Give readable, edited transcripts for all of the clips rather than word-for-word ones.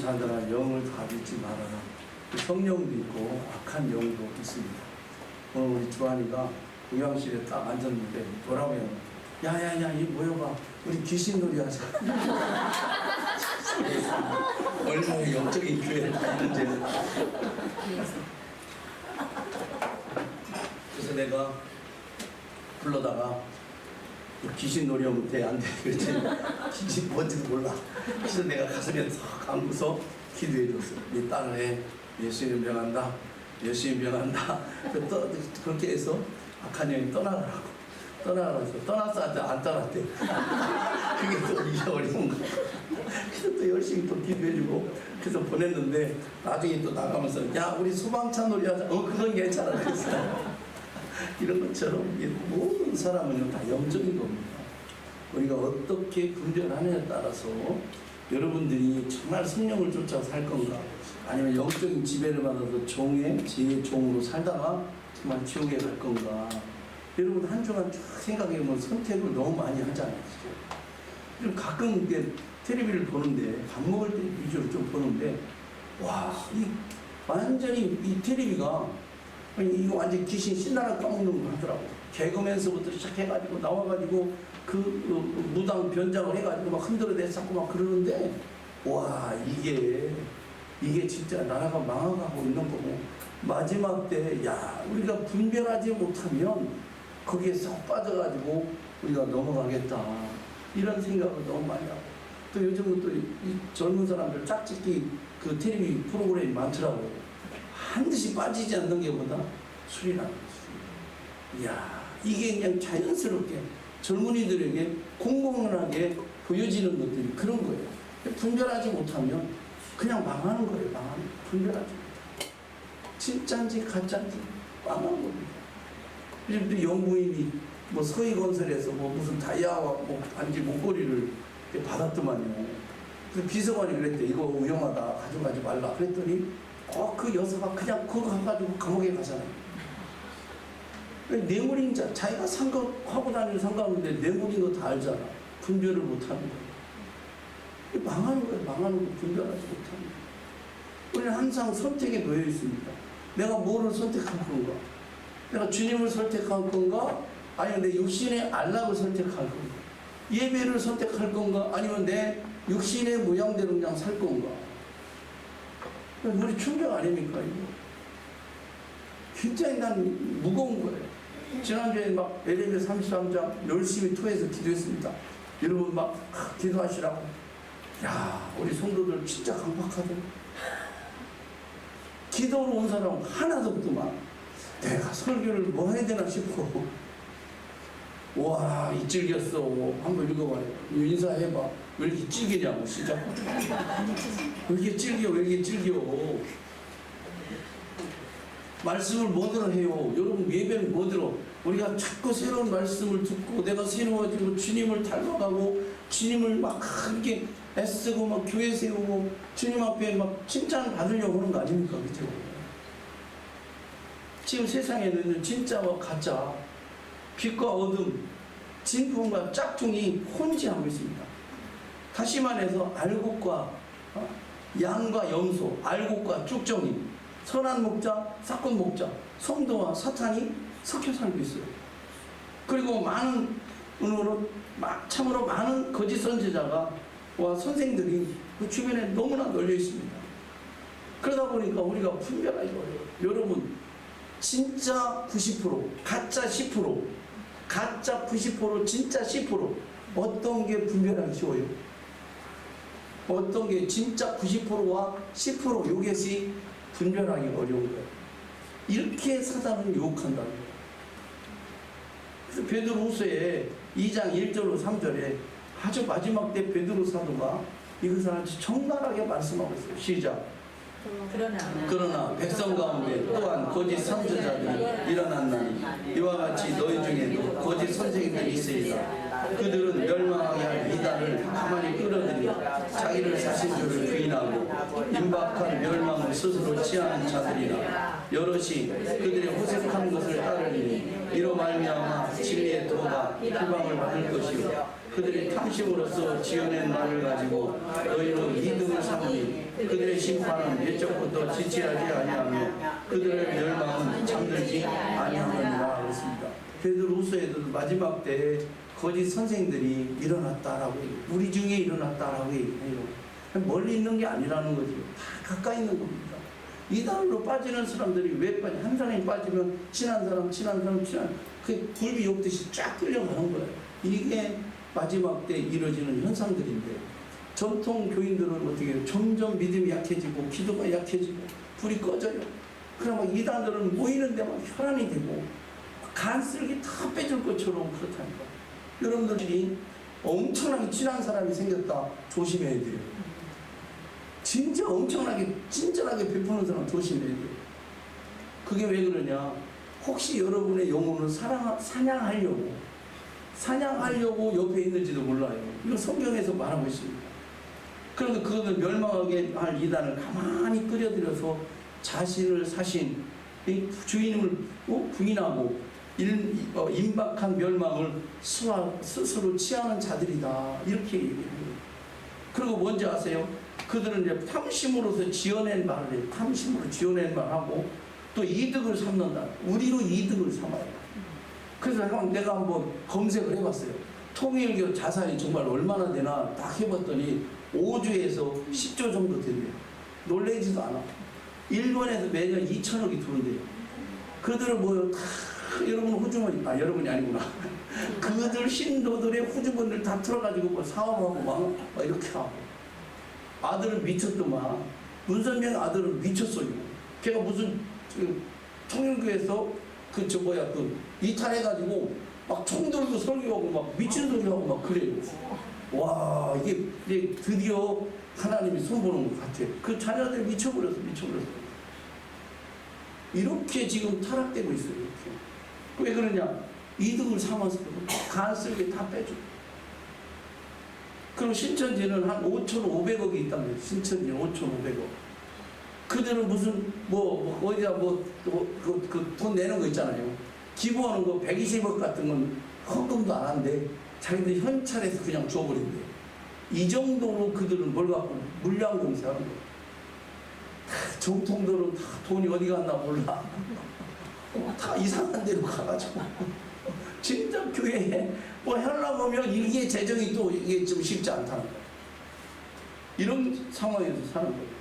자들아 영을 다 믿지 말아라. 성령도 있고 악한 영도 있습니다. 오늘 우리 주한이가 의왕실에 딱 앉았는데 뭐라고 해요? 야야야 이 모여봐 우리 귀신놀이 하자. 얼마나 영적인 교회를 다니는지. 그래서 내가 불러다가 귀신놀이 하면 돼 안 돼? 그랬더니 귀신 뭔지도 몰라. 그래서 내가 가슴에 탁 안고서 기도해 줬어. 네 딸을 해. 예수님 명한다. 예수님 명한다. 그렇게 해서 악한 영이 떠나라고. 떠나라고 해서 떠났어 안 떠났대. 그게 또 이게 어려운 거야. 그래서 또 열심히 또 기도해주고 그래서 보냈는데 나중에 또 나가면서 야 우리 소방차 놀이 하자. 그건 괜찮아 그랬어. 이런 것처럼 모든 사람은 다 영적인 겁니다. 우리가 어떻게 분별하느냐에 따라서 여러분들이 정말 성령을 쫓아 살 건가 아니면 영적인 지배를 받아서 제 종으로 살다가 정말 지옥에 갈 건가. 여러분 한 주간 쭉 생각해보면 선택을 너무 많이 하잖아요. 그럼 가끔 이게 텔레비를 보는데 밥 먹을 때 위주로 좀 보는데 와, 완전히 이 텔레비가 이거 완전 귀신 신나라 까먹는 거 하더라고. 개그맨서부터 시작해가지고 나와가지고 그 무당 변장을 해가지고 막 흔들어댔었고 막 그러는데 와 이게 진짜 나라가 망해가고 있는 거고 마지막 때 야 우리가 분별하지 못하면 거기에 쏙 빠져가지고 우리가 넘어가겠다 이런 생각을 너무 많이 하고 또 요즘은 또 이 젊은 사람들 짝짓기 그 텔레비 프로그램이 많더라고. 반드시 빠지지 않는 게 보다 술이라는 거지. 이야, 이게 그냥 자연스럽게 젊은이들에게 공공연하게 보여지는 것들이 그런 거예요. 분별하지 못하면 그냥 망하는 거예요. 분별하지 못하면. 진짜인지 가짜인지 망하는 겁니다. 요즘 영부인이 뭐 서희건설에서 뭐 무슨 다이아와 뭐 반지 목걸이를 받았더만요. 그래서 비서관이 그랬대. 이거 위험하다. 가져가지 말라. 그랬더니 그 여사가 그냥 그거 가지고 감옥에 가잖아요. 뇌물인 자기가 산 거 하고 다니는 상관없는데 뇌물인 거 다 알잖아. 분별을 못하는 거예요. 망하는 거예요. 망하는 거 분별하지 못하는 거예요. 우리는 항상 선택에 놓여 있습니다. 내가 뭐를 선택할 건가? 내가 주님을 선택할 건가? 아니면 내 육신의 안락을 선택할 건가? 예배를 선택할 건가? 아니면 내 육신의 모양대로 그냥 살 건가? 우리 충격 아닙니까, 이거? 굉장히 난 무거운 거예요. 지난주에 막 에레미야 33장 열심히 토해서 기도했습니다. 여러분 막 기도하시라고. 야, 우리 성도들 진짜 강박하더라. 기도로 온 사람 하나도 없더만. 내가 설교를 뭐 해야 되나 싶어. 와, 이 질겼어. 한번 읽어봐요. 인사해봐. 왜 이렇게 질기냐고, 시작. 왜 이렇게 질겨, 왜 이렇게 질겨. 말씀을 뭐들어 해요. 여러분, 예배는 뭐들어. 우리가 자꾸 새로운 말씀을 듣고 내가 새로워지고 주님을 닮아가고 주님을 막 이렇게 애쓰고 막 교회 세우고 주님 앞에 막 칭찬 받으려고 하는 거 아닙니까? 그죠? 지금 세상에는 진짜와 가짜, 빛과 어둠, 진품과 짝퉁이 혼재하고 있습니다. 다시 말해서 알곡과 양과 염소, 알곡과 쭉정이, 선한 목자, 싹군 목자, 성도와 사탄이 섞여 살고 있어요. 그리고 많은 참으로 많은 거짓 선지자가 와 선생들이 그 주변에 너무나 널려 있습니다. 그러다 보니까 우리가 분별하기 어려워요. 여러분, 진짜 90%, 가짜 10%, 가짜 90%, 진짜 10%. 어떤 게 분별하기 쉬워요? 어떤 게 진짜 90%와 10% 요것이 분별하기 어려운 거예요. 이렇게 사단은 유혹한다는 거예요. 그래서 베드로후서에 2장 1절로 3절에 아주 마지막 때 베드로 사도가 이것을 아주 적나라하게 말씀하고 있어요. 시작. 그러나 백성 가운데 또한 거짓 선지자들이 일어났나니 이와 같이 너희 중에도 거짓 선생님들이 있으리라. 그들은 멸망하게 할 이단을 가만히 끌어들여 자기를 사신 줄을 부인하고 임박한 멸망을 스스로 취하는 자들이라. 여럿이 그들의 호색한 것을 따르니 이로 말미암아 진리의 도가 희망을 받을 것이요 그들의 탐심으로써 지어낸 말을 가지고 너희는 이득을 삼으니 그들의 심판은 옛적부터 지체하지 아니하며 그들의 멸망은 잠들지 아니하느니라 그랬습니다. 베드로후서에도 마지막 때에 거짓 선생들이 일어났다라고 해요. 우리 중에 일어났다라고 해요. 멀리 있는 게 아니라는 거죠. 다 가까이 있는 겁니다. 이단으로 빠지는 사람들이 왜 빠지? 한 사람이 빠지면 친한 사람, 그 굴비 욕듯이 쫙 끌려가는 거예요. 이게 마지막 때 이루어지는 현상들인데, 전통 교인들은 어떻게 해요? 점점 믿음이 약해지고 기도가 약해지고 불이 꺼져요. 그러면 이단들은 모이는 데만 혈안이 되고 간쓸기 다 빼줄 것처럼 그렇다니까. 여러분들이 엄청나게 친한 사람이 생겼다 조심해야 돼요. 진짜 엄청나게 친절하게 베푸는 사람 조심해야 돼요. 그게 왜 그러냐? 혹시 여러분의 영혼을 사냥하려고 옆에 있는지도 몰라요. 이거 성경에서 말하고 있습니다. 그런데 그것을 멸망하게 할 이단을 가만히 끌어들여서 자신을 사신 주인을 부인하고 임박한 멸망을 스스로 취하는 자들이다. 이렇게 얘기해요. 그리고 뭔지 아세요? 그들은 이제 탐심으로서 지어낸 말을 해요. 탐심으로 지어낸 말하고 또 이득을 삼는다. 우리로 이득을 삼아요. 그래서 내가 한번 검색을 해봤어요. 통일교 자산이 정말 얼마나 되나 딱 해봤더니 5조에서 10조 정도 된대요. 놀라지도 않아. 일본에서 매년 2천억이 들어온대요. 그들은 뭐요? 다 여러분 후주머니, 여러분이 아니구나. 그들 신도들의 후주머니를 다 틀어가지고 뭐 사업하고 막 이렇게 하고. 아들은 미쳤더만. 문선명 아들은 미쳤어요. 걔가 무슨 통일교에서 이탈해가지고 막 총 들고 설교하고 막 미친 소리하고 막 그래요. 와, 이게 드디어 하나님이 손보는 것 같아. 그 자녀들 미쳐버렸어. 이렇게 지금 타락되고 있어요. 이렇게. 왜 그러냐? 이득을 삼아서 간쓸게 다 빼줘. 그럼 신천지는 한 5,500억이 있다면 신천지는 5,500억. 그들은 무슨 어디다 돈 내는 거 있잖아요. 기부하는 거 120억 같은 건 헌금도 안 한대. 자기들 현찰에서 그냥 줘버린대. 이 정도로 그들은 뭘 갖고 물량 공세하는 거. 정통들은 다 돈이 어디 갔나 몰라. 다 이상한 데로 가가지고. 진짜 교회에 하려고 하면 이게 재정이 또 이게 좀 쉽지 않다는 거예요. 이런 상황에서 사는 거예요.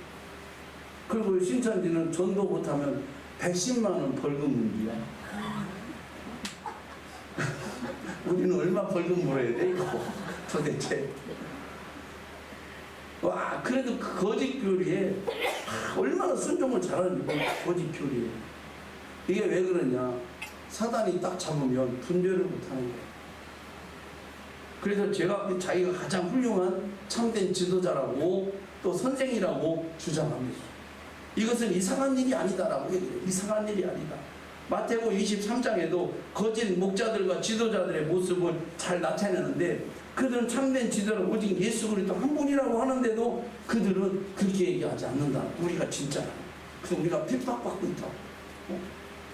그리고 신천지는 전도 못하면 110만 원 벌금 문제야. 우리는 얼마 벌금 물어야 돼 이거 도대체. 와, 그래도 그 거짓 교리에 얼마나 순종을 잘하는지 거짓 교리에. 이게 왜 그러냐? 사단이 딱 잡으면 분별을 못하는 거예요. 그래서 제가 자기가 가장 훌륭한 참된 지도자라고 또 선생이라고 주장합니다. 이것은 이상한 일이 아니다라고 얘기해요. 이상한 일이 아니다. 마태복음 23장에도 거짓 목자들과 지도자들의 모습을 잘 나타내는데, 그들은 참된 지도자는 오직 예수 그리스도 한 분이라고 하는데도 그들은 그렇게 얘기하지 않는다. 우리가 진짜라. 그래서 우리가 핍박받고 있다.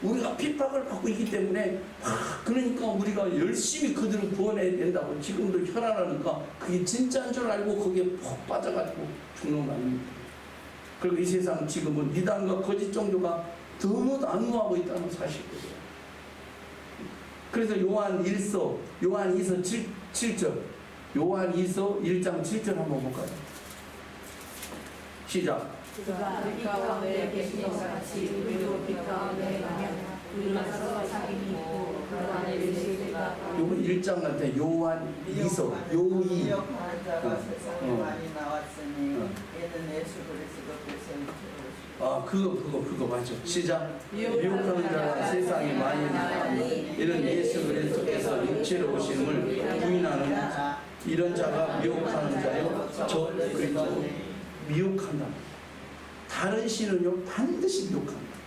우리가 핍박을 받고 있기 때문에 그러니까 우리가 열심히 그들을 구원해야 된다고 지금도 혈안하니까 그게 진짜인 줄 알고 거기에 푹 빠져가지고 죽는 거 아닙니까? 그리고 이 세상 지금은 이단과 거짓 종교가 너무 난무하고 있다는 사실이에요. 그래서 요한 2서 7절, 요한 2서 1장 7절 한번 볼까요? 시작. 그가 빛 가운데 계신 것 같이 우리도 빛 가운데 가면 우리가 서로 사귐이 있고 그 안에 계시리라. 요거 1장 같아. 요한 2서 요이. 미혹하는 자가 세상에 많이 나왔으니 이는 예수 그리스도께서 그거 맞죠. 시작. 미혹하는 자가 세상에 많이 나왔으니 이는 예수 그리스도께서 육체로 오심을 부인하는 이런 자가 미혹하는 자요. 저 그리스도 미혹한다. 다른 신은요 반드시 미혹합니다.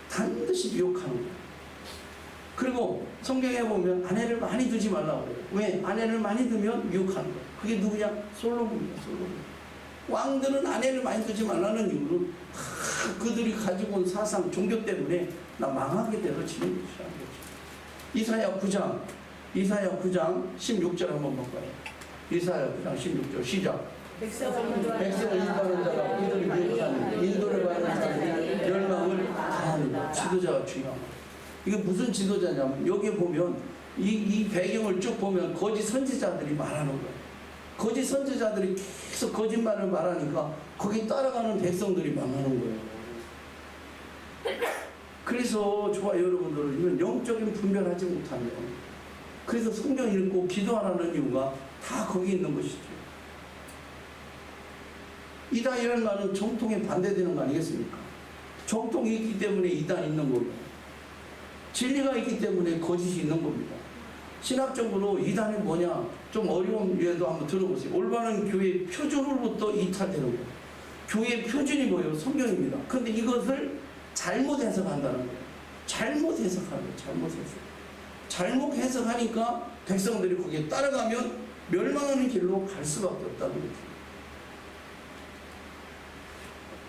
반드시 미혹하는 거예요. 그리고 성경에 보면 아내를 많이 두지 말라고 그래요. 왜? 아내를 많이 두면 미혹하는 거예요. 그게 누구냐? 솔로몬이야. 솔로몬. 왕들은 아내를 많이 두지 말라는 이유로 그들이 가지고 온 사상, 종교 때문에 나 망하게 되어 지는 것이라는 거죠. 이사야 9장 이사야 9장 16절 한번 볼까요? 이사야 9장 16절 시작. 백성을 인도하는 자가 이들을 미혹하는 인도를 받는 자들이 멸망을 당하느니라. 지도자가 중요합니다. 이게 무슨 지도자냐면 여기 보면 이 배경을 쭉 보면 거짓 선지자들이 말하는 거예요. 거짓 선지자들이 계속 거짓말을 말하니까 거기 따라가는 백성들이 망하는 거예요. 그래서 저와 여러분들은 영적인 분별하지 못하면, 그래서 성경 읽고 기도하라는 이유가 다 거기 있는 것이죠. 이단 이런 말은 정통에 반대되는 거 아니겠습니까? 정통이 있기 때문에 이단 있는 거고, 진리가 있기 때문에 거짓이 있는 겁니다. 신학적으로 이단이 뭐냐? 좀 어려운 예도 한번 들어보세요. 올바른 교회 표준으로부터 이탈되는 거예요. 교회의 표준이 뭐예요? 성경입니다. 그런데 이것을 잘못 해석한다는 거예요. 잘못 해석하는 거예요. 잘못 해석. 잘못 해석하니까 백성들이 거기에 따라가면 멸망하는 길로 갈 수밖에 없다는 거죠.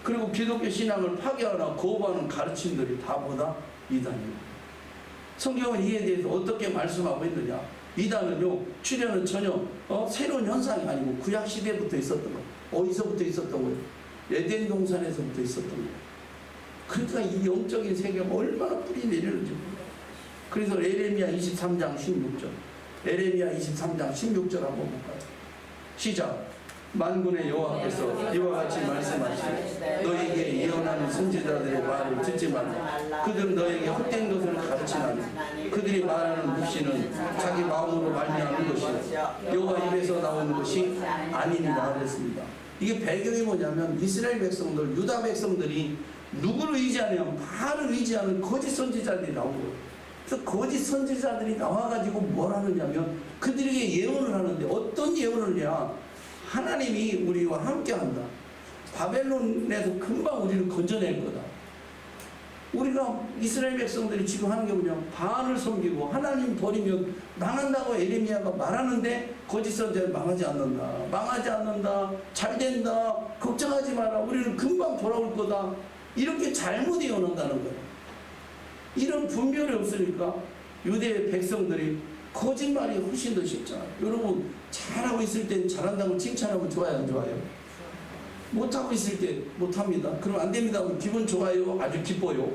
그리고 기독교 신앙을 파괴하거나 거부하는 가르침들이 다 뭐다? 이단입니다. 성경은 이에 대해서 어떻게 말씀하고 있느냐? 이단은요, 출현은 전혀 새로운 현상이 아니고 구약 시대부터 있었던 거예요. 어디서부터 있었던 거예요? 에덴 동산에서부터 있었던 거예요. 그러니까 이 영적인 세계가 얼마나 뿌리 내리는지 몰라요. 그래서 에레미야 23장 16절, 에레미야 23장 16절 한번 볼까요? 시작. 만군의 여호와께서 이와 같이 말씀하시되 너에게 예언하는 선지자들의 말을 듣지 말라. 그들은 너에게 헛된 것을 가르치나니 그들이 말하는 묵시는 자기 마음으로 말미암는 것이요 여호와 입에서 나오는 것이 아니니라 그랬습니다. 이게 배경이 뭐냐면 이스라엘 백성들, 유다 백성들이 누구를 의지하냐면 바알을 의지하는 거짓 선지자들이 나온 거예요. 그래서 거짓 선지자들이 나와가지고 뭘 하느냐면 그들에게 예언을 하는데 어떤 예언을 하냐? 하나님이 우리와 함께한다. 바벨론에서 금방 우리를 건져낼 거다. 우리가 이스라엘 백성들이 지금 하는 게 뭐냐? 바알을 섬기고 하나님 버리면 망한다고 에레미야가 말하는데 거짓 선지자는 망하지 않는다. 망하지 않는다. 잘 된다. 걱정하지 마라. 우리는 금방 돌아올 거다. 이렇게 잘못 예언한다는 거예요. 이런 분별이 없으니까 유대 백성들이 거짓말이 훨씬 더 쉽잖아요. 여러분 잘하고 있을 땐 잘한다고 칭찬하면 좋아요, 안 좋아요? 못하고 있을 때 못합니다. 그럼 안 됩니다. 기분 좋아요? 아주 기뻐요?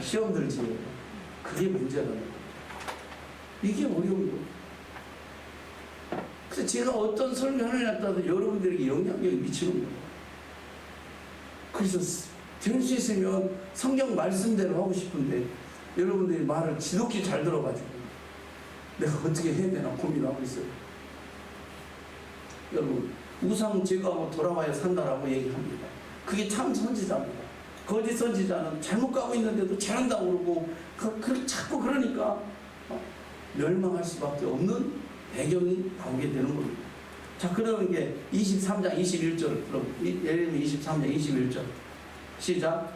시험 들지. 그게 문제라는 거예요. 이게 어려운 거예요. 그래서 제가 어떤 설명을 했다도 여러분들에게 영향력이 미치는 거예요. 그래서 될 수 있으면 성경 말씀대로 하고 싶은데 여러분들이 말을 지독히 잘 들어가지고 내가 어떻게 해야 되나 고민하고 있어요. 여러분 우상 제거하고 돌아와야 산다라고 얘기합니다. 그게 참 선지자입니다. 거짓 선지자는 잘못 가고 있는데도 잘한다고 그러고 자꾸 그러니까 멸망할 수밖에 없는 배경이 나오게 되는 겁니다. 자, 그러는 게 23장 21절 그럼 예레미야 23장 21절 시작.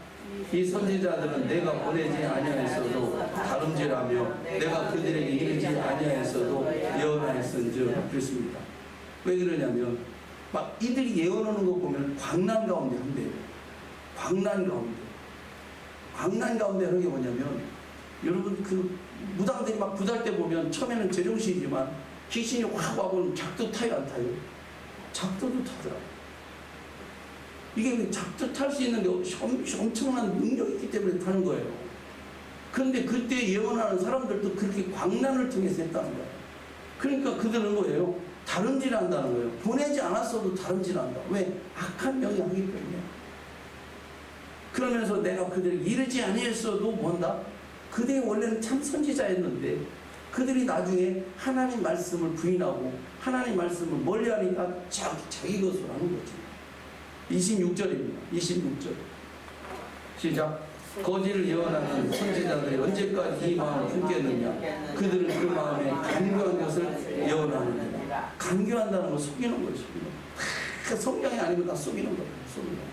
이 선지자들은 내가 보내지 아니하였어도 다름질하며 내가 그들에게 이르지 아니하였어도 예언하였은즉 그랬습니다. 왜 그러냐면 막 이들이 예언하는 거 보면 광란 가운데 한대요. 광란 가운데 하는 게 뭐냐면 여러분 그 무당들이 막 부달 때 보면 처음에는 제정신이지만 귀신이 확 와보면 작두 타요 안 타요? 작두도 타더라고요. 이게 작두 탈 수 있는 게 엄청난 능력이 있기 때문에 타는 거예요. 그런데 그때 예언하는 사람들도 그렇게 광란을 통해서 했다는 거예요. 그러니까 그들은 뭐예요? 다름질한다는 거예요. 보내지 않았어도 다름질한다. 왜? 악한 영이 하기 때문에. 그러면서 내가 그들에게 이르지 아니했어도 뭔다? 그들이 원래는 참 선지자였는데 그들이 나중에 하나님 말씀을 부인하고 하나님 말씀을 멀리하니까 자기 것으로 하는 거지. 26절입니다. 26절 시작. 거짓을 예언하는 선지자들이 언제까지 이 마음을 품겠느냐? 그들은 그 마음에 간교한 것을 예언하느니라. 간교한다는 건 속이는 거예요. 속이는. 성경이 아니고 다 속이는 거예요. 속이는 거예요.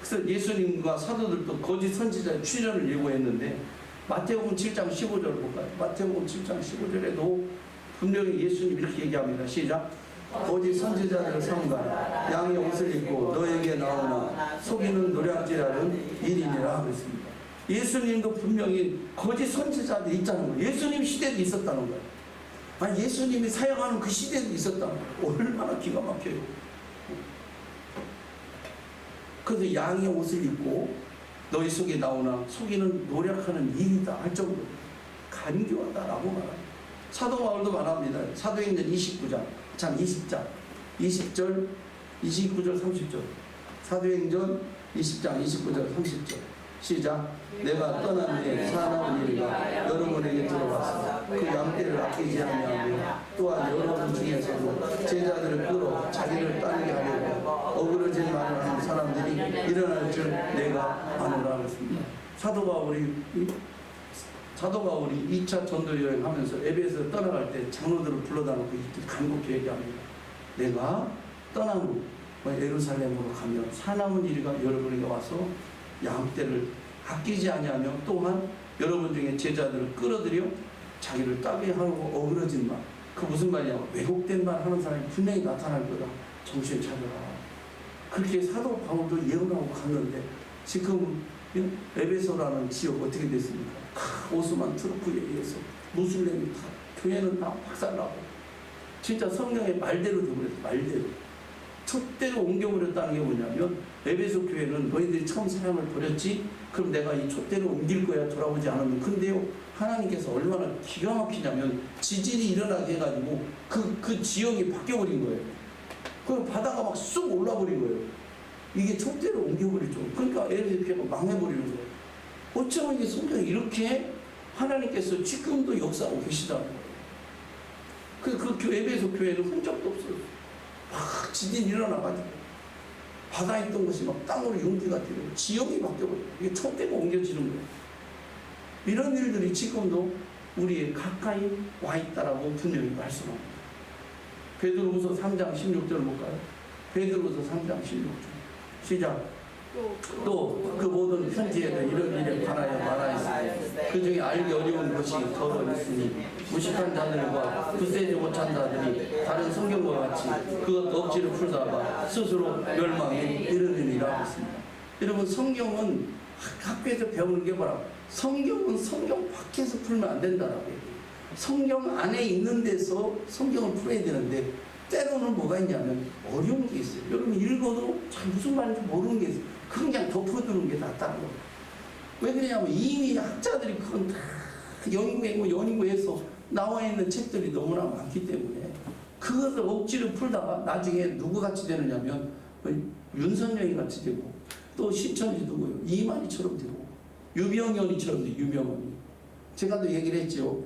그래서 예수님과 사도들도 거짓 선지자의 출현을 예고했는데 마태복음 7장 15절을 볼까요? 마태복음 7장 15절에도 분명히 예수님 이렇게 얘기합니다. 시작. 거짓 선지자들을 삼가 양의 옷을 입고 너에게 나오나 속이는 노략질하는 일이니라 그랬습니다. 예수님도 분명히 거짓 선지자들이 있다는 거예요. 예수님 시대도 있었다는 거예요. 아니 예수님이 사역하는 그 시대도 있었다는 거예요. 얼마나 기가 막혀요. 그래서 양의 옷을 입고 너희 속에 나오나 속이는 노력하는 일이다 할 정도로 간교하다라고 말합니다. 사도 바울도 말합니다. 사도행전 20장 20절 29절 30절 사도행전 20장 29절 30절 시작. 내가 떠난 뒤에 사나운 일과 여러분에게 들어와서 그 양떼를 아끼지 아니하며 또한 여러분 중에서도 제자들을 끌어 자기를 따르게 하려고 어그러질 만한 사람들이 일어날 줄 내가 아노라 했습니다. 사도 바울이 2차 전도 여행하면서 에베소를 떠나갈 때 장로들을 불러다놓고 이렇게 간곡히 얘기합니다. 내가 떠난 후 예루살렘으로 가면 사나운 일이가 여러분에게 와서 양떼를 아끼지 아니하며 또한 여러분 중에 제자들을 끌어들여 자기를 따르게 하고 어그러진 말. 그 무슨 말이냐면 왜곡된 말 하는 사람이 분명히 나타날 거다. 정신 차려라. 그렇게 사도 바울도 예언하고 갔는데 지금 에베소라는 지역 어떻게 됐습니까? 오스만 투르크에 의해서 무슬림이 다 교회는 다 박살나고 진짜 성경의 말대로 되버렸어요. 말대로. 촛대로 옮겨버렸다는 게 뭐냐면 에베소 교회는 너희들이 처음 사랑을 버렸지? 그럼 내가 이 촛대로 옮길 거야 돌아오지 않으면. 근데요 하나님께서 얼마나 기가 막히냐면 지진이 일어나게 해가지고 그 지역이 바뀌어버린 거예요. 그 바다가 막 쑥 올라버린 거예요. 이게 촛대로 옮겨버리죠. 그러니까 에베소 교회가 망해버리는 거예요. 어쩌면 이게 성경이 이렇게 하나님께서 지금도 역사하고 계시다는 거예요. 그 에베소 교회는 흔적도 없어요. 막 지진이 일어나가지고 바다에 있던 것이 막 땅으로 융기가 되고 지역이 바뀌어버려요. 이게 촛대가 옮겨지는 거예요. 이런 일들이 지금도 우리의 가까이 와 있다라고 분명히 말씀합니다. 베드로후서 3장 16절 볼까요? 베드로후서 3장 16절 시작. 또 그 모든 편지에는 이런 일에 관하여 말하였으니 그 중에 알기 어려운 것이 더러 있으니 무식한 자들과 굳세지 못한 자들이 다른 성경과 같이 그것도 억지로 풀다가 스스로 멸망에 이르느니라 했습니다. 여러분 성경은 학교에서 배우는 게 뭐라고? 성경은 성경 밖에서 풀면 안 된다라고 얘기해요. 성경 안에 있는 데서 성경을 풀어야 되는데 때로는 뭐가 있냐면 어려운 게 있어요. 여러분 읽어도 잘 무슨 말인지 모르는 게 있어요. 그건 그냥 덮어두는 게 낫다는 거예요. 왜 그러냐면 이미 학자들이 그건 다 연구해서 나와 있는 책들이 너무나 많기 때문에 그것을 억지로 풀다가 나중에 누구같이 되느냐면 윤선영이 같이 되고 또 신천지 누구요? 이만희처럼 되고 유병현이처럼 돼요. 유병현이. 제가 또 얘기를 했죠.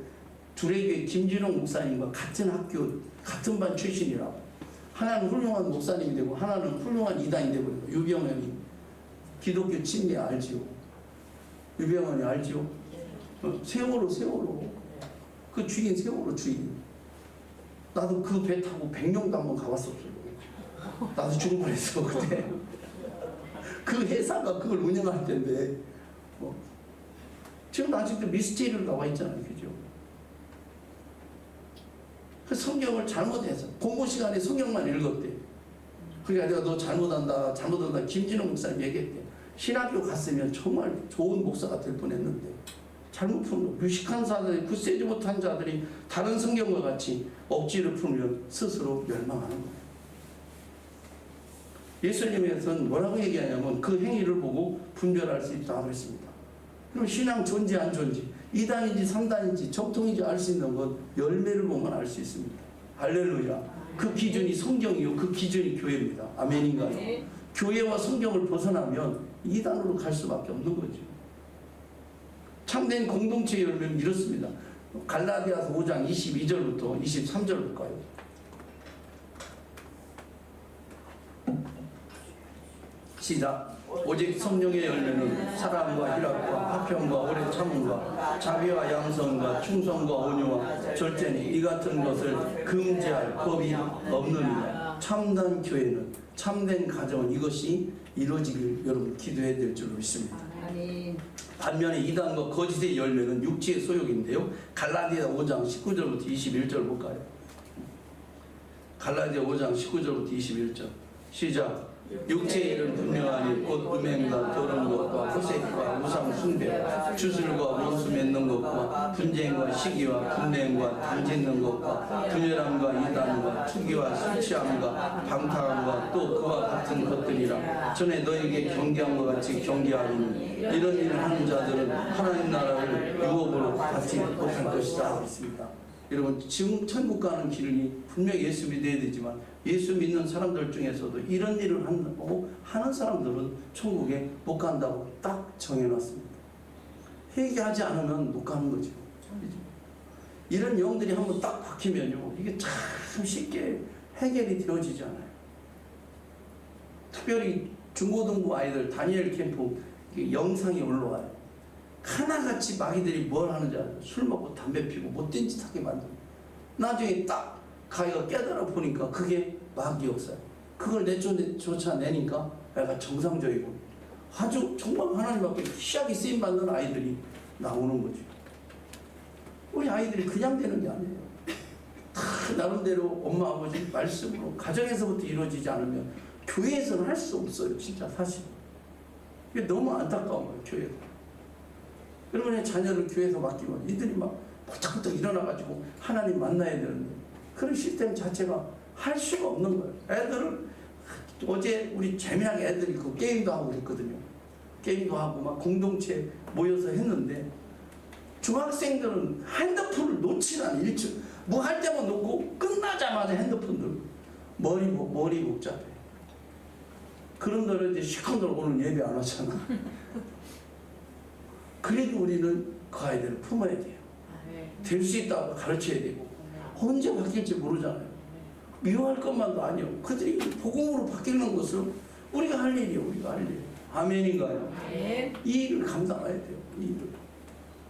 두레교회 김진홍 목사님과 같은 학교 같은 반 출신이라고. 하나는 훌륭한 목사님이 되고 하나는 훌륭한 이단이 되고 유병현이 기독교 침례 알지요? 유병헌이 알지요? 세월호 그 주인 세월호 주인. 나도 그 배 타고 백령도 한번 가봤었어요. 나도 죽을 뻔했어 그때. 그 회사가 그걸 운영할 텐데 지금 아직도 미스테리로 나와 있잖아요. 그죠? 그 성경을 잘못해서 공부 시간에 성경만 읽었대. 그러니까 내가 너 잘못한다 김진호 목사님 얘기했대. 신학교 갔으면 정말 좋은 목사가 될 뻔했는데 잘못 푸는 거. 무식한 자들이 굳세지 못한 자들이 다른 성경과 같이 억지로 풀면 스스로 멸망하는 거예요. 예수님에서는 뭐라고 얘기하냐면 그 행위를 보고 분별할 수 있다고 했습니다. 그럼 신앙 존재 안 존재 2단인지 3단인지 정통인지 알 수 있는 건 열매를 보면 알 수 있습니다. 할렐루야. 그 기준이 성경이요. 그 기준이 교회입니다. 아멘인가요? 교회와 성경을 벗어나면 2단으로 갈 수밖에 없는 거죠. 참된 공동체 열매는 이렇습니다. 갈라디아서 5장 22절부터 23절 볼까요? 시작. 오직 성령의 열매는 사랑과 희락과 화평과 오래 참음과 자비와 양성과 충성과 온유와 절제니 이 같은 것을 금지할 법이 없느니라. 참된 교회는 참된 가정은 이것이 이루어지길 여러분 기도해야 될 줄로 믿습니다. 반면에 이단과 거짓의 열매는 육체의 소욕인데요. 갈라디아 5장 19절부터 21절 볼까요? 갈라디아 5장 19절부터 21절 시작. 육체의 일은 분명하니 곧 음행과 더러운 것과 호색과 우상 숭배, 주술과 원수 맺는 것과 분쟁과 시기와 분냄과 당짓는 것과 분열함과 이단과 투기와 술 취함과 방탕함과 또 그와 같은 것들이라. 전에 너에게 경계한 것 같이 경계하리니 이런 일을 하는 자들은 하나님 나라를 유업으로 받지 못할 것이다 했습니다. 여러분, 지금 천국 가는 길이 분명히 예수 믿어야 되지만 예수 믿는 사람들 중에서도 이런 일을 하는 사람들은 천국에 못 간다고 딱 정해놨습니다. 회개하지 않으면 못 가는 거죠. 이런 영들이 한번 딱 박히면요, 이게 참 쉽게 해결이 되어지지 않아요. 특별히 중고등부 아이들 다니엘 캠프 영상이 올라와요. 하나같이 마귀들이 뭘 하는지 알아요? 술 먹고 담배 피고 못된 짓 하게 만들고, 나중에 딱 가위가 깨달아 보니까 그게 마귀였어요. 그걸 쫓아내니까 애가 정상적이고 아주 정말 하나님 앞에 희하게 쓰임받는 아이들이 나오는 거죠. 우리 아이들이 그냥 되는 게 아니에요. 다 나름대로 엄마 아버지 말씀으로 가정에서부터 이루어지지 않으면 교회에서는 할 수 없어요. 진짜 사실 이게 너무 안타까운 거예요. 교회에서 여러분의 자녀를 교회에서 맡기면 이들이 막 부탁부탁 일어나가지고 하나님 만나야 되는데 그런 시스템 자체가 할 수가 없는 거예요. 애들은 어제 우리 재미나게 애들이 그 게임도 하고 그랬거든요. 게임도 하고 막 공동체 모여서 했는데 중학생들은 핸드폰을 놓지는 않아요. 일찍 뭐 할 때만 놓고 끝나자마자 핸드폰들 머리 복잡해. 그런 너를 이제 시큰들 오늘 예배 안 하잖아. 그래도 우리는 그 아이들을 품어야 돼요. 될 수 있다고 가르쳐야 되고 언제 바뀔지 모르잖아요. 미워할 것만도 아니요. 그들이 복음으로 바뀌는 것은 우리가 할 일이에요. 우리가 할 일. 아멘인가요? 이 일을 감당해야 돼요. 이 일을.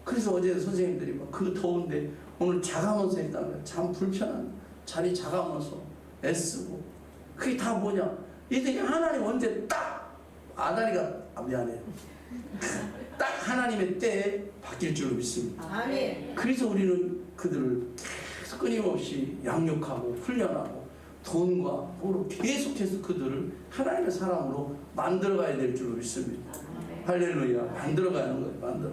그래서 어제 선생님들이 막 그 더운데 오늘 자가면서 했다는 거예요. 참 불편한 자리 자가면서 애쓰고 그게 다 뭐냐? 이들이 하나님 언제 딱 아다리가 미안해요. 딱 하나님의 때에 바뀔 줄로 믿습니다. 아멘. 그래서 우리는 그들을 계속 끊임없이 양육하고 훈련하고 돈과 뭐로 계속해서 그들을 하나님의 사람으로 만들어가야 될 줄로 믿습니다. 할렐루야. 만들어가는 거예요. 만들어.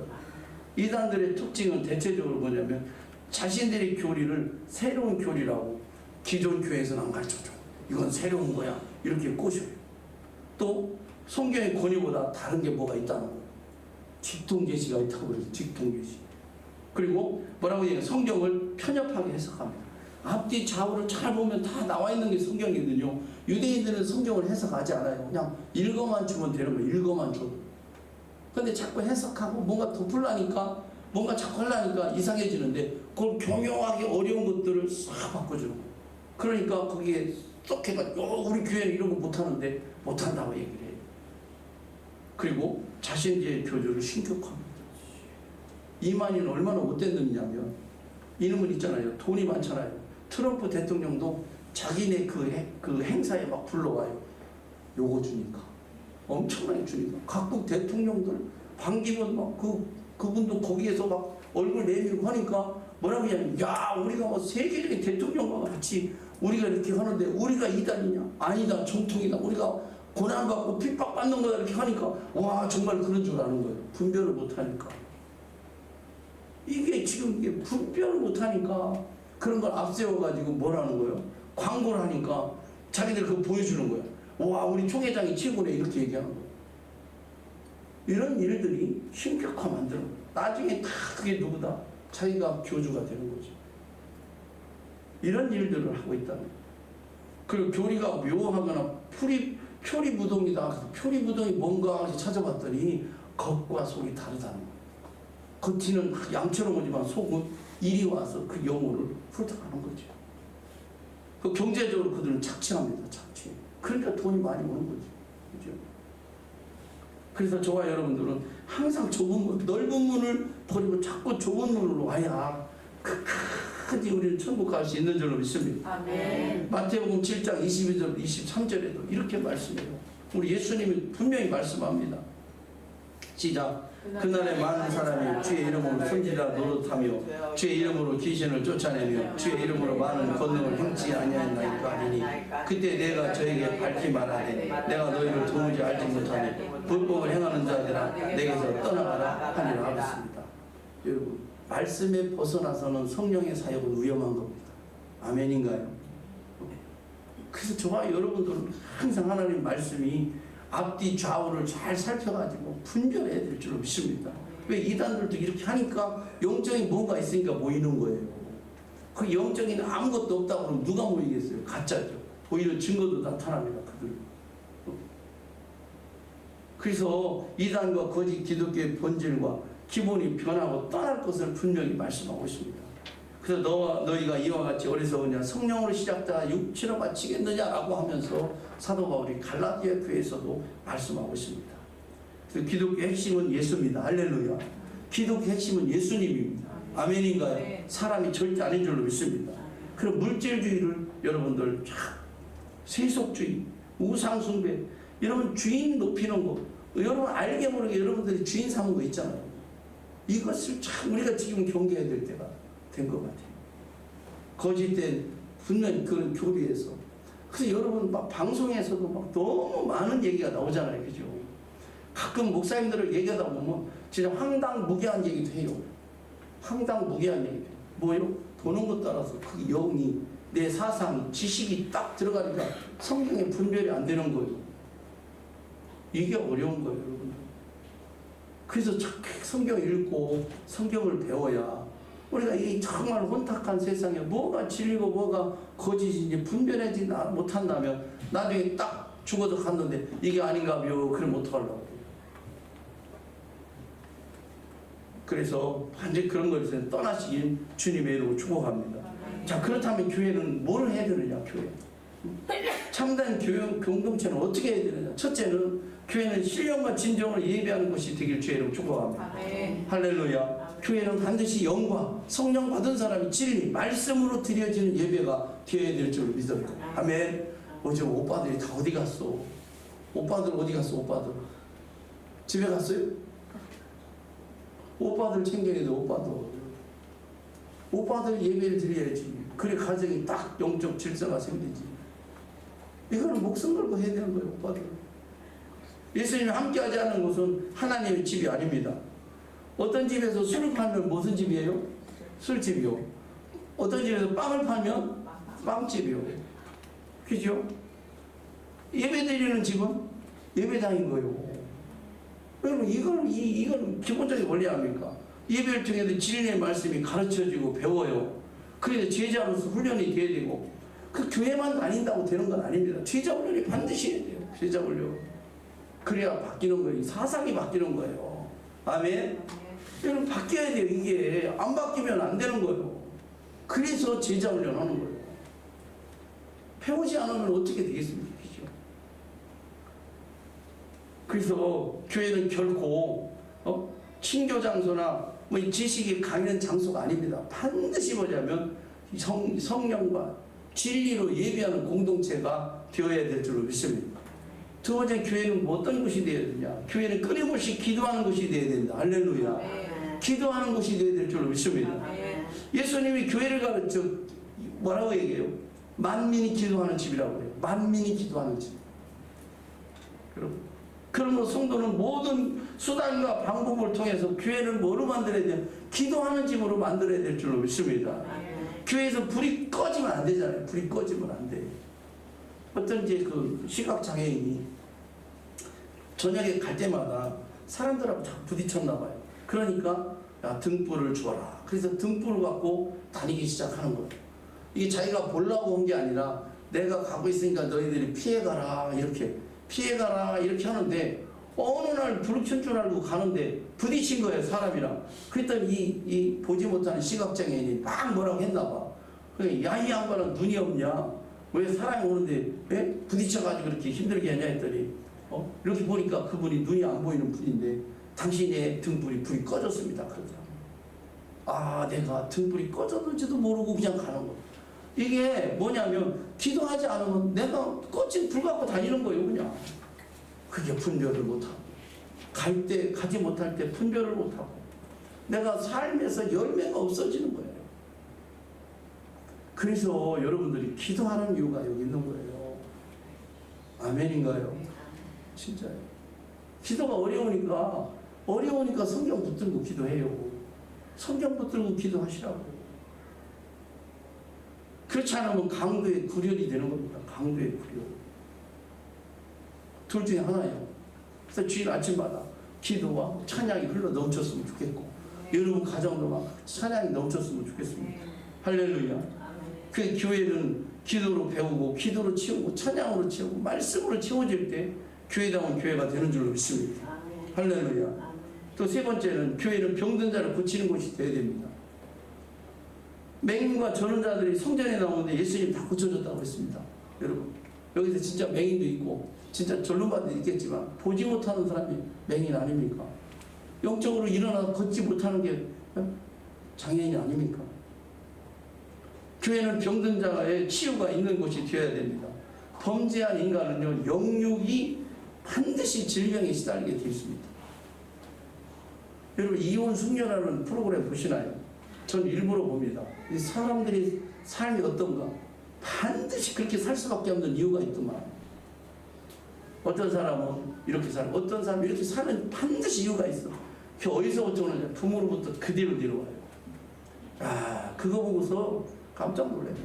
이단들의 특징은 대체적으로 뭐냐면 자신들의 교리를 새로운 교리라고 기존 교회에서는 안 가르쳐줘. 이건 새로운 거야. 이렇게 꼬셔요. 또 성경의 권위보다 다른 게 뭐가 있다는 거예요. 직통계시가 있다고 그래서 직통계시. 그리고 뭐라고 얘기해요? 성경을 편협하게 해석합니다. 앞뒤 좌우를 잘 보면 다 나와 있는 게 성경이거든요. 유대인들은 성경을 해석하지 않아요. 그냥 읽어만 주면 되는 거예요. 읽어만 줘도. 근데 자꾸 해석하고 뭔가 덮으려니까 뭔가 자꾸 하려니까 이상해지는데 그걸 교묘하게 어려운 것들을 싹 바꿔주는 거예요. 그러니까 거기에 쏙 해가지고 우리 교회는 이런 거 못하는데 못한다고 얘기를 해요. 그리고 자신의 교주를 신격합니다. 이만희는 얼마나 못된 놈이냐면 이놈은 있잖아요. 돈이 많잖아요. 트럼프 대통령도 자기네 그 행사에 막 불러와요. 요거 주니까. 엄청나게 주니까. 각국 대통령들 반기문 막 그분도 거기에서 막 얼굴 내밀고 하니까 뭐라고 하냐면 야 우리가 뭐 세계적인 대통령과 같이 우리가 이렇게 하는데 우리가 이단이냐? 아니다. 정통이다. 우리가 고난받고 핍박받는 거다 이렇게 하니까 와 정말 그런 줄 아는 거예요. 분별을 못하니까. 이게 지금 이게 분별을 못하니까 그런 걸 앞세워가지고 뭐라는 거예요? 광고를 하니까 자기들 그거 보여주는 거예요. 와 우리 총회장이 최고네 이렇게 얘기하는 거예요. 이런 일들이 신격화 만드는 거예요. 나중에 다 그게 누구다? 자기가 교주가 되는 거죠. 이런 일들을 하고 있다는 거예요. 그리고 교리가 묘하거나 표리부동이다. 표리부동이 뭔가 찾아봤더니 겉과 속이 다르다는 거예요. 겉이는 양처럼 오지만 속은 이리 와서 그 영혼을 훑어가는 거죠. 그 경제적으로 그들은 착취합니다. 착취. 그러니까 돈이 많이 오는 거죠. 그죠? 그래서 저와 여러분들은 항상 좁은 문, 넓은 문을 버리고 자꾸 좁은 문으로 와야 끝까지 우리는 천국 갈 수 있는 줄로 믿습니다. 아멘. 마태복음 7장 22절 23절에도 이렇게 말씀해요. 우리 예수님이 분명히 말씀합니다. 시작. 그날에 많은 사람이 주의 이름으로 손질하 노릇하며 주의 이름으로 귀신을 쫓아내며 주의 이름으로 많은 권능을 행치 아니하였나이까 하리니 그때 내가 저에게 밝히 말하되 내가 너희를 도무지 알지 못하니 불법을 행하는 자들아 내게서 떠나가라 하니라 하였습니다. 여러분, 말씀에 벗어나서는 성령의 사역은 위험한 겁니다. 아멘인가요? 그래서 저와 여러분들은 항상 하나님 말씀이 앞뒤 좌우를 잘 살펴가지고 분별해야 될 줄로 믿습니다. 왜 이단들도 이렇게 하니까 영적인 뭔가 있으니까 모이는 거예요. 그 영적인 아무것도 없다고 그러면 누가 모이겠어요? 가짜죠. 오히려 증거도 나타납니다. 그들. 그래서 이단과 거짓 기독교의 본질과 기본이 변하고 떠날 것을 분명히 말씀하고 있습니다. 그래서 너희가 이와 같이 어리석으냐 성령으로 시작되어 육체로 마치겠느냐라고 하면서 사도 바울이 갈라디아 교회에서도 말씀하고 있습니다. 그래서 기독교의 핵심은 예수입니다. 할렐루야. 기독교의 핵심은 예수님입니다. 아멘인가요? 사람이 절대 아닌 줄로 믿습니다. 그럼 물질주의를 여러분들 세속주의, 우상숭배, 여러분 주인 높이는 거, 여러분 알게 모르게 여러분들이 주인 삼은 거 있잖아요. 이것을 참 우리가 지금 경계해야 될 때가 된 것 같아요. 거짓된 분명히 그런 교리에서. 그래서 여러분 막 방송에서도 막 너무 많은 얘기가 나오잖아요. 그죠? 가끔 목사님들을 얘기하다 보면 진짜 황당무계한 얘기도 해요. 황당무계한 얘기도 해요. 뭐예요? 보는 것 따라서 그 영이 내 사상이 지식이 딱 들어가니까 성경에 분별이 안 되는 거예요. 이게 어려운 거예요, 여러분들. 그래서 성경을 읽고 성경을 배워야 우리가 이 정말 혼탁한 세상에 뭐가 진리고 뭐가 거짓인지 분별하지 못한다면 나중에 딱 죽어도 갔는데 이게 아닌가요? 그럼 어떡하려고. 그래서 완전히 그런 것에서 떠나시길 주님의 이름으로 축복합니다. 자, 그렇다면 교회는 뭘 해야 되느냐, 교회. 참된 교회 공동체는 어떻게 해야 되느냐. 첫째는 교회는 신령과 진정을 예배하는 것이 되길 주의 이름으로 축복합니다. 할렐루야. 교회는 반드시 영과 성령 받은 사람이 진리, 말씀으로 드려지는 예배가 되어야 될 줄 믿어요. 아멘. 어제 오빠들이 다 어디 갔어? 오빠들 어디 갔어? 오빠들 집에 갔어요? 오빠들 챙겨야 돼. 오빠들 예배를 드려야지. 그래 가정이 딱 영적 질서가 생기지. 이거는 목숨 걸고 해야 되는 거예요. 오빠들. 예수님이 함께하지 않는 곳은 하나님의 집이 아닙니다. 어떤 집에서 술을 팔면 무슨 집이에요? 술집이요. 어떤 집에서 빵을 팔면 빵집이요. 그죠? 예배드리는 집은 예배당인 거예요. 여러분 이건 기본적인 원리 아닙니까? 예배를 통해서 진리의 말씀이 가르쳐지고 배워요. 그래서 제자로서 훈련이 돼야 되고 그 교회만 다닌다고 되는 건 아닙니다. 제자 훈련이 반드시 해야 돼요. 제자 훈련. 그래야 바뀌는 거예요. 사상이 바뀌는 거예요. 아멘. 여러분 바뀌어야 돼요. 이게 안 바뀌면 안 되는 거예요. 그래서 제자 훈련하는 거예요. 배우지 않으면 어떻게 되겠습니까? 그래서 교회는 결코 친교 장소나 뭐 지식이 강의하는 장소가 아닙니다. 반드시 뭐냐면 성령과 진리로 예배하는 공동체가 되어야 될 줄로 믿습니다. 두 번째, 교회는 어떤 곳이 되어야 되냐? 교회는 끊임없이 기도하는 곳이 되어야 된다. 할렐루야. 기도하는 곳이 되어야 될 줄로 믿습니다. 예수님이 교회를 가르쳐 뭐라고 얘기해요? 만민이 기도하는 집이라고 해요. 만민이 기도하는 집. 여러분, 그러므로 성도는 모든 수단과 방법을 통해서 교회를 뭐로 만들어야 돼요? 기도하는 집으로 만들어야 될 줄로 믿습니다. 교회에서 불이 꺼지면 안 되잖아요. 불이 꺼지면 안 돼요. 어떤 이제 그 시각장애인이 저녁에 갈 때마다 사람들하고 자꾸 부딪혔나 봐요. 그러니까 야, 등불을 줘라. 그래서 등불을 갖고 다니기 시작하는 거예요. 이게 자기가 보려고 온 게 아니라 내가 가고 있으니까 너희들이 피해가라 이렇게 하는데 어느 날 불을 켠 줄 알고 가는데 부딪힌 거예요. 사람이랑. 그랬더니 이 보지 못하는 시각장애인이 막 뭐라고 했나 봐. 야, 이 양반은 눈이 없냐? 왜 사람이 오는데 왜 부딪혀가지고 그렇게 힘들게 하냐 했더니 이렇게 보니까 그분이 눈이 안 보이는 분인데 당신의 등불이 불이 꺼졌습니다. 그러더라고요. 아, 내가 등불이 꺼졌는지도 모르고 그냥 가는 거예요. 이게 뭐냐면 기도하지 않으면 내가 꺼진 불 갖고 다니는 거예요. 그냥 그게 분별을 못하고 갈 때 가지 못할 때 분별을 못하고 내가 삶에서 열매가 없어지는 거예요. 그래서 여러분들이 기도하는 이유가 여기 있는 거예요. 아멘인가요? 진짜요. 기도가 어려우니까 성경 붙들고 기도해요. 성경 붙들고 기도하시라고요. 그렇지 않으면 강도의 구렬이 되는 겁니다. 강도의 구렬. 둘 중에 하나예요. 그래서 주일 아침마다 기도와 찬양이 흘러 넘쳤으면 좋겠고 여러분 가정도 막 찬양이 넘쳤으면 좋겠습니다. 할렐루야. 그 교회는 기도로 배우고 기도로 채우고 찬양으로 채우고 말씀으로 채워질 때 교회다운 교회가 되는 줄로 믿습니다. 할렐루야. 또 세 번째는 교회는 병든 자를 고치는 곳이 되어야 됩니다. 맹인과 저는 자들이 성전에 나오는데 예수님 다 고쳐줬다고 했습니다. 여러분 여기서 진짜 맹인도 있고 진짜 전문가도 있겠지만 보지 못하는 사람이 맹인 아닙니까? 영적으로 일어나서 걷지 못하는 게 장애인이 아닙니까? 교회는 병든 자의 치유가 있는 곳이 되어야 됩니다. 범죄한 인간은요 영육이 반드시 질병에 시달리게 되어 있습니다. 여러분 이혼 숙녀라는 프로그램 보시나요? 전 일부러 봅니다. 이 사람들이 삶이 어떤가 반드시 그렇게 살 수밖에 없는 이유가 있더만. 어떤 사람은 이렇게 살고 어떤 사람은 이렇게 사는 반드시 이유가 있어. 그게 어디서부터 오느냐? 부모로부터 그대로 내려와요. 아 그거 보고서 깜짝 놀래요.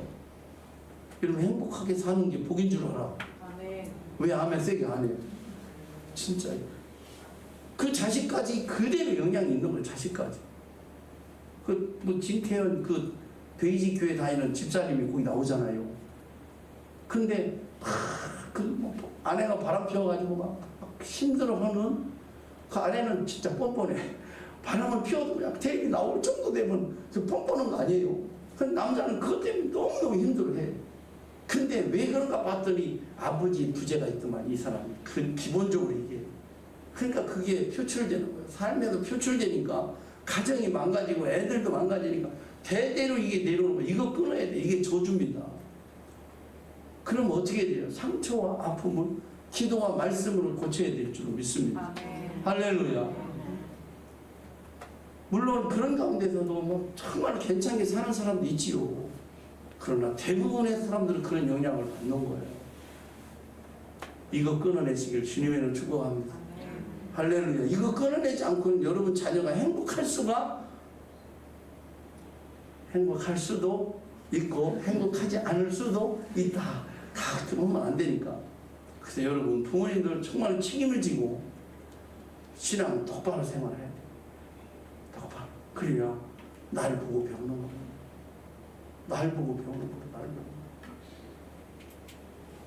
여러분 행복하게 사는 게 복인 줄 알아. 왜 아멘 세게 안 해요? 진짜요. 그 자식까지 그대로 영향이 있는 거예요. 자식까지. 뭐 진태현 그 베이직 교회 다니는 집사님이 거기 나오잖아요. 근데 뭐 아내가 바람 피워가지고 막 힘들어하는 그 아내는 진짜 뻔뻔해. 바람을 피워도 그냥 텔레비 나올 정도 되면 그 뻔뻔한 거 아니에요. 그 남자는 그것 때문에 너무너무 힘들어해. 근데 왜 그런가 봤더니 아버지 부재가 있더만 이 사람이. 그 기본적으로 이게. 그러니까 그게 표출되는 거예요. 삶에도 표출되니까 가정이 망가지고 애들도 망가지니까 대대로 이게 내려오는 거예요. 이거 끊어야 돼. 이게 저주입니다. 그럼 어떻게 돼요? 상처와 아픔을 기도와 말씀으로 고쳐야 될 줄 믿습니다. 할렐루야. 물론 그런 가운데서도 뭐 정말 괜찮게 사는 사람도 있지요. 그러나 대부분의 사람들은 그런 영향을 받는 거예요. 이거 끊어내시길 주님의 이름으로 축복합니다. 할렐루야. 이거 끊어내지 않고는 여러분 자녀가 행복할 수도 있고 행복하지 않을 수도 있다. 다 그렇게 보면 안 되니까. 그래서 여러분 부모님들 정말 책임을 지고 신앙 똑바로 생활해야 돼. 똑바로. 그래야 날 보고 배우는 겁니다. 날 보고 배우는 거예요. 날 보고.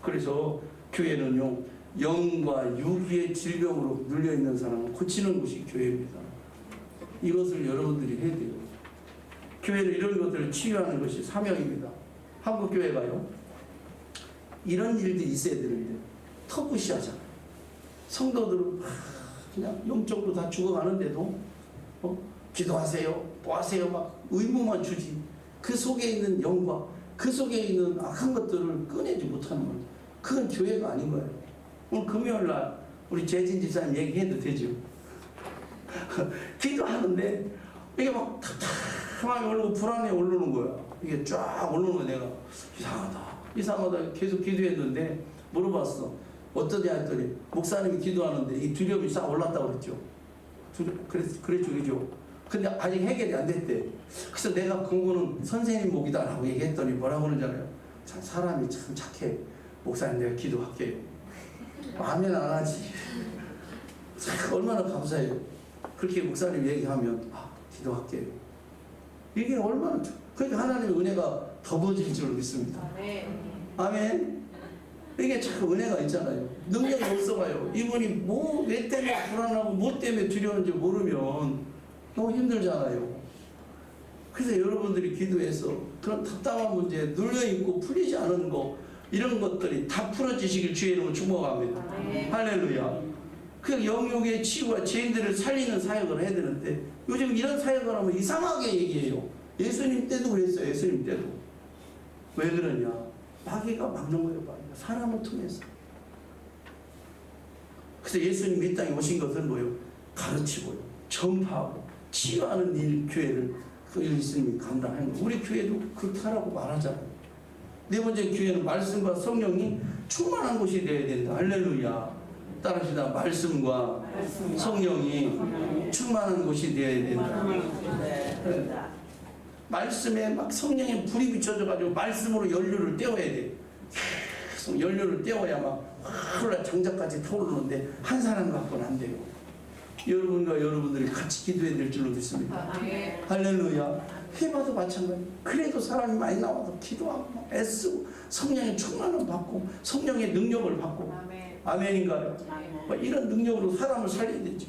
그래서 교회는요 영과 육의 질병으로 눌려있는 사람을 고치는 곳이 교회입니다. 이것을 여러분들이 해야 돼요. 교회는 이런 것들을 치유하는 것이 사명입니다. 한국교회가요 이런 일들이 있어야 되는데 터부시하잖아요. 성도들은 그냥 영적으로 다 죽어가는데도 기도하세요 뭐 하세요 막 의무만 주지 그 속에 있는 영과 그 속에 있는 악한 것들을 꺼내지 못하는 거예요. 그건 교회가 아닌 거예요. 오늘 금요일날 우리 재진 집사님 얘기해도 되죠? 기도하는데 이게 막 탁탁하게 오르고 불안해 오르는 거야. 이게 쫙 오르는 거야. 내가 이상하다 계속 기도했는데 물어봤어. 어떠냐 했더니 목사님이 기도하는데 이 두려움이 싹 올랐다고 그랬죠. 그랬죠. 근데 아직 해결이 안 됐대. 그래서 내가 그거는 선생님 목이다 라고 얘기했더니 뭐라고 그러는지 알아요? 참 사람이 참 착해. 목사님 내가 기도할게요. 아멘 안 하지. 얼마나 감사해요. 그렇게 목사님 얘기하면 기도할게요. 이게 얼마나 그러니까 하나님의 은혜가 더 부어질 줄 믿습니다. 아멘. 이게 참 은혜가 있잖아요. 능력이 없어봐요. 이분이 왜 때문에 불안하고 뭐 때문에 두려운지 모르면 너무 힘들잖아요. 그래서 여러분들이 기도해서 그런 답답한 문제 눌려있고 풀리지 않은 거 이런 것들이 다 풀어지시길 주의 이름으로 축복합니다. 할렐루야. 그 영육의 치유와 죄인들을 살리는 사역을 해야 되는데 요즘 이런 사역을 하면 이상하게 얘기해요. 예수님 때도 그랬어요. 예수님 때도. 왜 그러냐? 마귀가 막는 거예요. 마귀가. 사람을 통해서. 그래서 예수님 이 땅에 오신 것은 뭐예요? 가르치고요, 전파하고 치유하는 일, 교회를 그 예수님이 감당하는 거예요. 우리 교회도 그렇게 하라고 말하잖아요. 네 번째, 교회는 말씀과 성령이 충만한 곳이 되어야 된다. 할렐루야. 따라합시다. 말씀과 성령이 충만한 곳이 되어야 된다. 네. 말씀에 막 성령의 불이 비춰져가지고 말씀으로 연료를 떼어야 돼. 계속 연료를 떼어야 막 흘러 장작까지 타오르는데 한 사람 갖고는 안 돼요. 여러분과 여러분들이 같이 기도해야 될 줄로 믿습니다. 할렐루야. 해봐도 마찬가지. 그래도 사람이 많이 나와서 기도하고 애쓰고 성령의 충만을 받고 성령의 능력을 받고 아멘인가요? 이런 능력으로 사람을 살려야 되죠.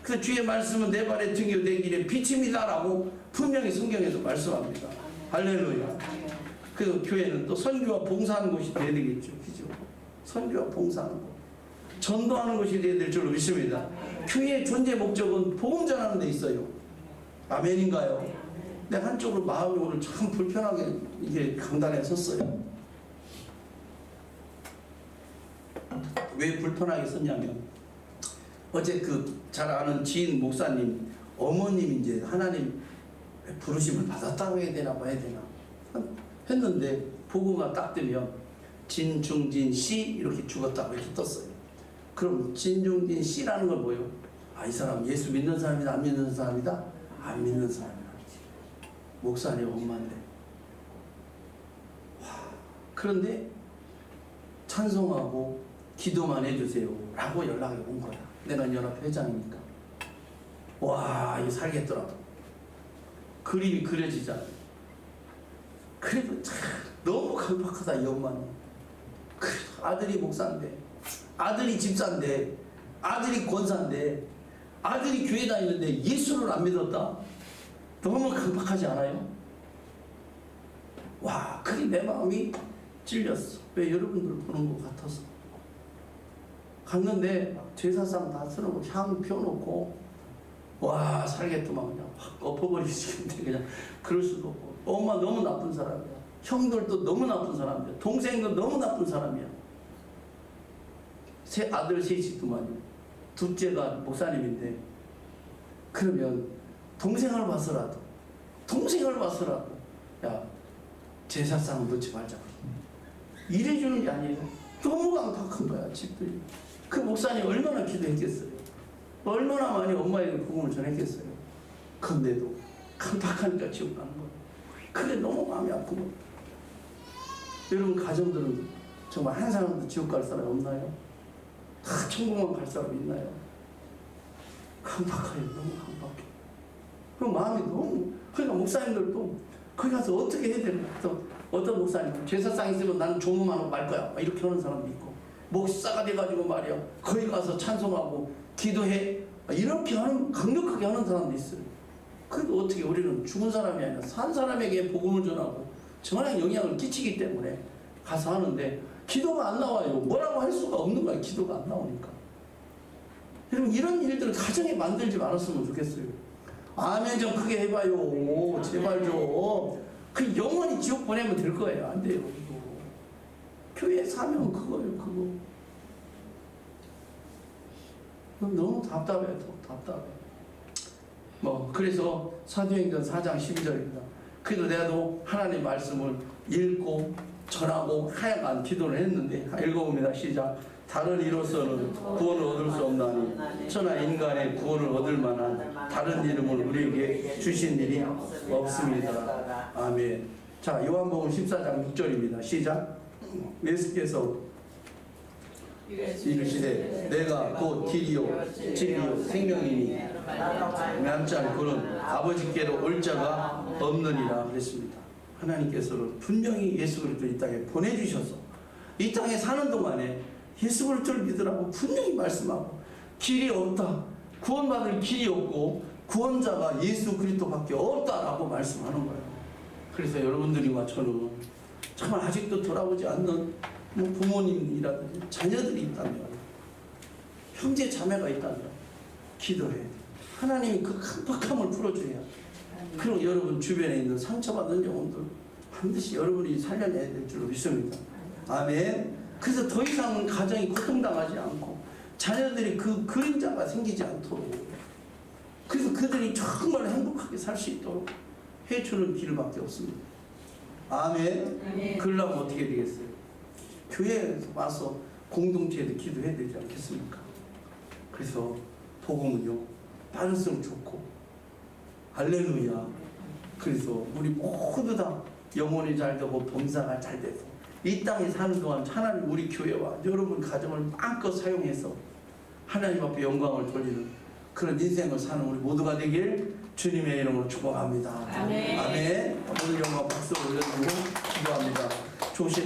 그래서 주의 말씀은 내 발의 등이요 내 길의 빛입니다라고 분명히 성경에서 말씀합니다. 할렐루야. 그래서 교회는 또 선교와 봉사하는 곳이 되어야 되겠죠. 그죠? 선교와 봉사하는 곳. 전도하는 것이 되어야 될 줄로 믿습니다. 교회의 존재 목적은 복음 전하는 데 있어요. 아멘인가요? 내 한쪽으로 마음이 오늘 참 불편하게 이게 강단에 섰어요. 왜 불편하게 섰냐면 어제 그 잘 아는 지인 목사님 어머님 이제 하나님 부르심을 받았다고 해야 되나 봐야 되나 했는데 보고가 딱 뜨면 진중진 씨 이렇게 죽었다고 이렇게 떴어요. 그럼 진중진 씨라는 건 뭐예요? 아, 이 사람 예수 믿는 사람이다 안 믿는 사람이다? 안 믿는 사람이다. 목사님 엄마인데. 그런데 찬송하고 기도만 해주세요 라고 연락이 온 거야. 내가 연합 회장이니까. 와, 이거 살겠더라고. 그림이 그려지잖아. 그래도 참 너무 강박하다 이 엄마는. 아들이 목사인데, 아들이 집사인데, 아들이 권사인데, 아들이 교회 다니는데 예수를 안 믿었다? 너무 강박하지 않아요? 와, 그게 내 마음이 찔렸어. 왜 여러분들 보는 것 같아서. 갔는데 제사상 다 쓰놓고 향 펴놓고 와, 살겠더만 그냥 확 엎어버리시는데 그냥 그럴 수도 없고. 엄마 너무 나쁜 사람이야. 형들도 너무 나쁜 사람이야. 동생도 너무 나쁜 사람이야. 아들 셋이더만요. 둘째가 목사님인데 그러면 동생을 봐서라도 야, 제사상을 놓지 말자고 이래주는 게 아니에요. 너무 강박한 거야 집들이. 그 목사님 얼마나 기도했겠어요. 얼마나 많이 엄마에게 복음을 전했겠어요. 근데도 강박하니까 지옥 가는 거예요. 그게 너무 마음이 아픈 거예요. 여러분 가정들은 정말 한 사람도 지옥 갈 사람이 없나요? 다 천국만 갈 사람이 있나요? 강박해요. 너무 강박해. 그 마음이 너무. 그러니까 목사님들도 거기 가서 어떻게 해야 되나. 어떤 목사님 제사상 있으면 나는 조문하고 말 거야 이렇게 하는 사람도 있고, 목사가 돼가지고 말이야 거기 가서 찬송하고 기도해 이렇게 하는, 강력하게 하는 사람도 있어요. 그래도 어떻게 우리는 죽은 사람이 아니라 산 사람에게 복음을 전하고 정말 영향을 끼치기 때문에 가서 하는데 기도가 안 나와요. 뭐라고 할 수가 없는 거야. 기도가 안 나오니까. 여러분 이런 일들을 가정에 만들지 말았으면 좋겠어요. 아멘 좀 크게 해봐요. 제발 좀. 그 영원히 지옥 보내면 될 거예요. 안 돼요. 이거. 교회 사명은 그거예요. 그거. 너무 답답해요. 답답해. 그래서 사도행전 4장 12절입니다. 그래도 내가도 하나님 말씀을 읽고 전하고 하여간 기도를 했는데, 읽어봅니다. 시작. 다른 이로서는 구원을 얻을 수 없나니 천하 인간의 구원을 얻을 만한 다른 이름을 우리에게 주신 일이 없습니다. 아멘. 자, 요한복음 14장 6절입니다. 시작. 예수께서 이르시되 내가 곧 길이요 진리요 생명이니 맹치 않고는 아버지께로 올 자가 없느니라 그랬습니다. 하나님께서는 분명히 예수 그리스도를 이 땅에 보내주셔서 이 땅에 사는 동안에 예수 그리스도를 믿으라고 분명히 말씀하고, 길이 없다, 구원받을 길이 없고 구원자가 예수 그리스도밖에 없다라고 말씀하는 거예요. 그래서 여러분들이와 저는 정말 아직도 돌아오지 않는 부모님이라든지 자녀들이 있다면, 형제 자매가 있다면 기도해야 돼요. 하나님이 그 깜박함을 풀어줘야. 그리고 여러분 주변에 있는 상처받은 영혼들 반드시 여러분이 살려내야 될 줄로 믿습니다. 아멘. 그래서 더 이상 가정이 고통당하지 않고 자녀들이 그 그림자가 생기지 않도록, 그래서 그들이 정말 행복하게 살 수 있도록 해주는 길밖에 없습니다. 아멘. 아멘. 그러려면 어떻게 되겠어요? 교회에서 와서 공동체에도 기도해야 되지 않겠습니까? 그래서 복음은요, 빠를수록 좋고, 할렐루야. 그래서 우리 모두 다 영혼이 잘 되고 범사가 잘 돼서 이 땅에 사는 동안 하나님 우리 교회와 여러분 가정을 마음껏 사용해서 하나님 앞에 영광을 돌리는 그런 인생을 사는 우리 모두가 되길 주님의 이름으로 축복합니다. 아멘. 아멘. 오늘 영광 박수 올려드리고 기도합니다. 조심.